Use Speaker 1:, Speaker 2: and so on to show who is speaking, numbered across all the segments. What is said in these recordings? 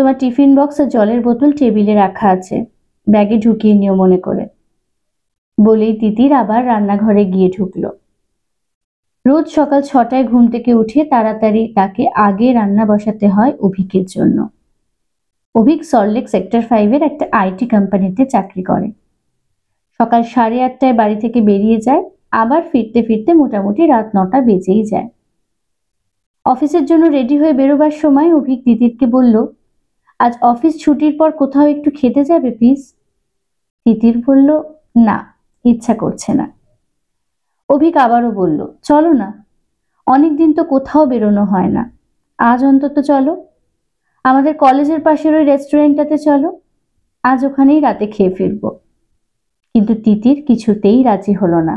Speaker 1: তোমার tiffin box আর জলের বোতল টেবিলে রাখা আছে, ব্যাগে ঢুকিয়ে নিও মনে করে। বলেই তিতির আবার রান্নাঘরে গিয়ে ঢুকলো। রোজ সকাল 6টায় ঘুম থেকে উঠে তাড়াতাড়ি তাকে আগে রান্না বসাতে হয় অভিকের জন্য। অভিক সল্টলেক সেক্টর 5-এর একটা আইটি কোম্পানিতে চাকরি করে। সকাল 8:30টায় বাড়ি থেকে বেরিয়ে যায়, আবার ফিরতে ফিরতে মোটামুটি রাত 9টা বেজেই যায়। অফিসের জন্য রেডি হয়ে বেরোবার সময় অভিক তিতিরকে বলল, আজ অফিস ছুটির পর কোথাও একটু খেতে যাবে প্লিজ? তিতির বলল, না, ইচ্ছা করছে না। অভিক আবারও বলল, চলো না, অনেকদিন তো কোথাও বেরোনো হয় না, আজ অন্তত চলো। আমাদের কলেজের পাশের ওই রেস্টুরেন্টটাতে চলো, আজ ওখানেই রাতে খেয়ে ফিরবো। কিন্তু তিতির কিছুতেই রাজি হলো না।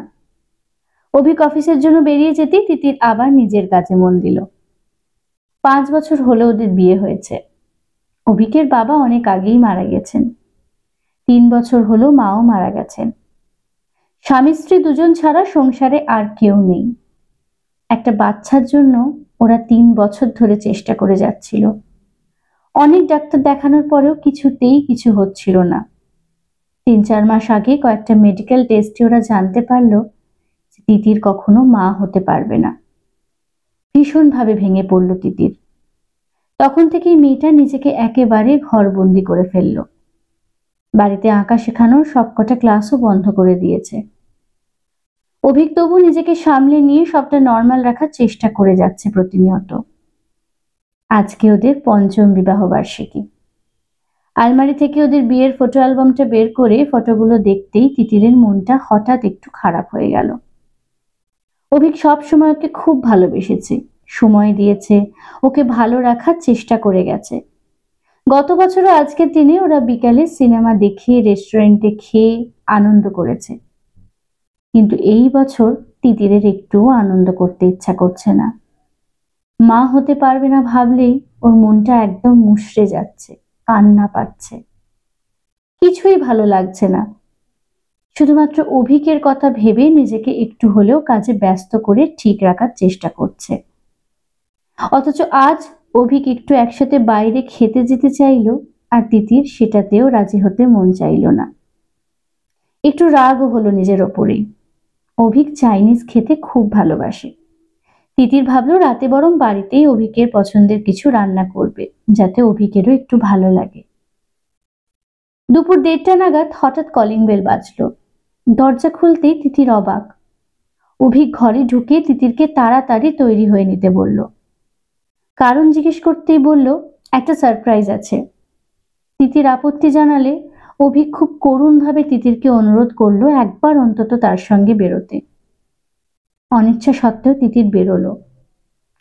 Speaker 1: অভিক অফিসের জন্য বেরিয়ে যেতেই তিতির আবার নিজের কাজে মন দিল। 5 বছর হলো ওদের বিয়ে হয়েছে। অভিকের বাবা অনেক আগেই মারা গেছেন। 3 বছর হলো মাও মারা গেছেন। স্বামী স্ত্রী দুজন ছাড়া সংসারে আর কেউ নেই। একটা বাচ্চার জন্য ওরা 3 বছর ধরে চেষ্টা করে যাচ্ছিল। অনেক ডাক্তার দেখানোর পরেও কিছুতেই কিছু হচ্ছিল না। 3-4 মাস আগে কয়েকটা মেডিকেল টেস্টে ওরা জানতে পারলো যে তিতির কখনো মা হতে পারবে না। ভীষণভাবে ভেঙে পড়ল তিতির। তখন থেকেই মেয়েটা নিজেকে একেবারে ঘরবন্দি করে ফেলল। বাড়িতে আঁকা শেখানোর সবকটা ক্লাসও বন্ধ করে দিয়েছে। অভিক তবু নিজেকে সামলে নিয়ে সবটা নর্মাল রাখার চেষ্টা করে যাচ্ছে প্রতিনিয়ত। আজকে ওদের 5ম বিবাহ বার্ষিকী। আলমারি থেকে ওদের বিয়ের ফটো অ্যালবামটা বের করে ফটোগুলো দেখতেই তিতিরের মনটা হঠাৎ একটু খারাপ হয়ে গেল। অভিক সব সময় ওকে খুব ভালোবেসেছে, সময় দিয়েছে, ওকে ভালো রাখার চেষ্টা করে গেছে। গত বছরও আজকের দিনে ওরা বিকালে সিনেমা দেখে রেস্টুরেন্টে খেয়ে আনন্দ করেছে। কিন্তু এই বছর তিতিরের একটুও আনন্দ করতে ইচ্ছা করছে না। মা হতে পারবে না ভাবলেই ওর মনটা একদম মুষড়ে যাচ্ছে, কান্না পাচ্ছে। কিছুই ভালো লাগছে না। শুধুমাত্র অভিকের কথা ভেবে নিজেকে একটু হলেও কাজে ব্যস্ত করে ঠিক রাখার চেষ্টা করছে। অথচ আজ অভিক একটু একসাথে বাইরে খেতে যেতে চাইল, আর তিতির সেটাতেও রাজি হতে মন চাইল না। একটু রাগও হলো নিজের ওপরেই। অভিক চাইনিজ খেতে খুব ভালোবাসে। তিতির ভাবলো রাতে বরং বাড়িতেই অভিকের পছন্দের কিছু রান্না করবে, যাতে অভিকেরও একটু ভালো লাগে। দুপুর 1:30টা নাগাদ হঠাৎ কলিং বেল বাজলো। দরজা খুলতেই তিতির অবাক। অভিক ঘরে ঢুকে তিতিরকে তাড়াতাড়ি তৈরি হয়ে নিতে বলল। কারণ জিজ্ঞেস করতেই বলল, একটা সারপ্রাইজ আছে। তিতির আপত্তি জানালে অভিক খুব করুণভাবে তিতিরকে অনুরোধ করলো একবার অন্তত তার সঙ্গে বেরোতে। অনিচ্ছা সত্ত্বেও তিতির বেরোলো।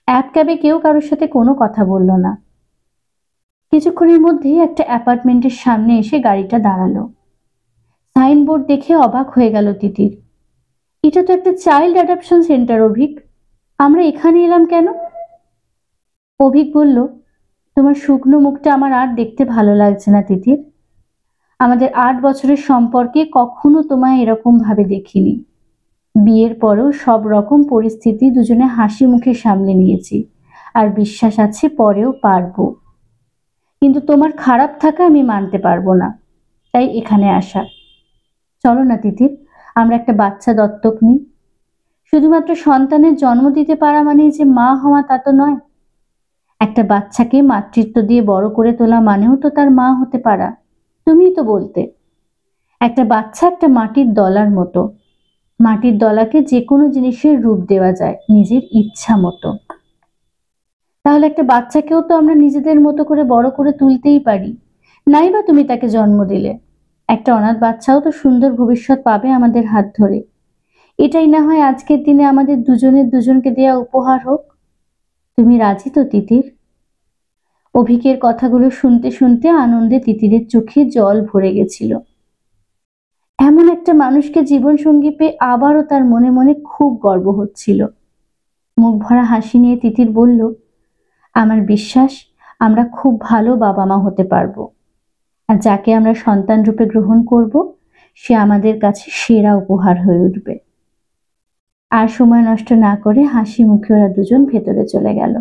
Speaker 1: অ্যাপ ক্যাবে কেউ কারোর সাথে কোনো কথা বলল না। কিছুক্ষণের মধ্যেই একটা অ্যাপার্টমেন্টের সামনে এসে গাড়িটা দাঁড়ালো। সাইনবোর্ড দেখে অবাক হয়ে গেল তিতির। এটা তো একটা চাইল্ড অ্যাডপশন সেন্টার অভিক, আমরা এখানে এলাম কেন? অভিক বলল, তোমার শুকনো মুখটা আমার আর দেখতে ভালো লাগছে না তিতির। আমাদের 8 বছরের সম্পর্কে কখনো তোমায় এরকম ভাবে দেখিনি। বিয়ের পরেও সব রকম পরিস্থিতি দুজনে হাসি মুখে সামলে নিয়েছি, আর বিশ্বাস আছে পরেও পারবো। কিন্তু তোমার খারাপ থাকা আমি মানতে পারবো না, তাই এখানে আসা। চলো না তিতির, আমরা একটা বাচ্চা দত্তক নিই। শুধুমাত্র সন্তানের জন্ম দিতে পারা মানেই যে মা হওয়া তা তো নয়। একটা বাচ্চাকে মাতৃত্ব দিয়ে বড় করে তোলা মানেও তো তার মা হতে পারা। তুমিই তো বলতে একটা বাচ্চা একটা মাটির দলার মতো। মাটির দলাকে যে কোনো জিনিসের রূপ দেওয়া যায় নিজের ইচ্ছা মতো। তাহলে একটা বাচ্চাকেও তো আমরা নিজেদের মতো করে বড় করে তুলতেই পারি। নাই বা তুমি তাকে জন্ম দিলে, একটা অনাথ বাচ্চাও তো সুন্দর ভবিষ্যৎ পাবে আমাদের হাত ধরে। এটাই না হয় আজকের দিনে আমাদের দুজনের দুজনকে দেয়া উপহার হোক। তুমি রাজি তো তিতির? অভিকের কথাগুলো শুনতে শুনতে আনন্দে তিতিরের চোখে জল ভরে গেছিল। এমন একটা মানুষকে জীবন সঙ্গী পেয়ে আবারও তার মনে মনে খুব গর্ব হচ্ছিল। মুখ ভরা হাসি নিয়ে তিতির বলল, আমার বিশ্বাস আমরা খুব ভালো বাবা মা হতে পারবো, আর যাকে আমরা সন্তান রূপে গ্রহণ করব সে আমাদের কাছে সেরা উপহার হয়ে উঠবে। আর সময় নষ্ট না করে হাসি মুখে ওরা দুজন ভেতরে চলে গেল।